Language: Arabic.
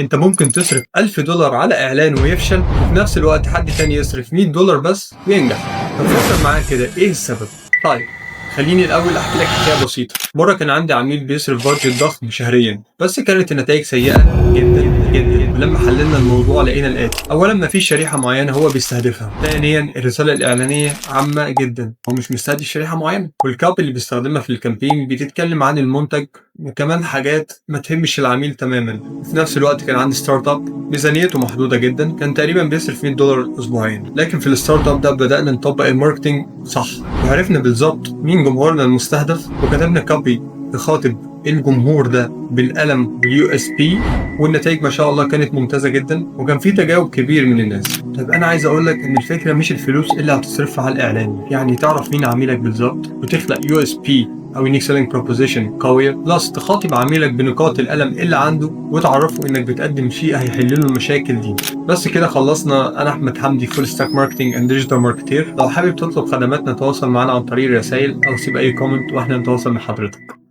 انت ممكن تصرف $1000 على اعلان ويفشل، وفي نفس الوقت حد تاني يصرف $100 بس وينجح. طب فكر معايا كده، ايه السبب؟ طيب خليني الاول احكي لك حكايه بسيطه. مره كان عندي عميل بيصرف بادجت ضخم شهريا، بس كانت النتائج سيئه جدا جدا. ولما حللنا الموضوع لقينا الاتي: اولا مفيش شريحه معينه هو بيستهدفها. ثانيا الرساله الاعلانيه عامه جدا، هو مش مستهدف شريحه معينه. والكاب اللي بيستخدمها في الكامبين بتتكلم عن المنتج وكمان حاجات ما تهمش العميل تماما. في نفس الوقت كان عندي ستارت اب ميزانيته محدوده جدا، كان تقريبا بيصرف $100 اسبوعيا. لكن في الستارت اب ده بدانا نطبق الماركتنج صح، وعرفنا بالظبط مين جمهورنا المستهدف، وكتبنا كوبي يخاطب الجمهور ده بالقلم باليو اس بي، والنتائج ما شاء الله كانت ممتازه جدا، وكان في تجاوب كبير من الناس. طيب انا عايز اقول لك ان الفكره مش الفلوس اللي هتصرفها على الاعلان، يعني تعرف مين عميلك بالظبط وتخلق يو اس بي او يونيك سيلينج بروبوزيشن قويه، بلس تخاطب عميلك بنقاط القلم اللي عنده وتعرفه انك بتقدم شيء هيحل له المشاكل دي. بس كده خلصنا. انا احمد حمدي، فول ستاك ماركتنج اند ديجيتال ماركتير. لو حابب تطلب خدماتنا تواصل معنا عن طريق الرسائل او سيب اي كومنت واحنا نتواصل مع حضرتك.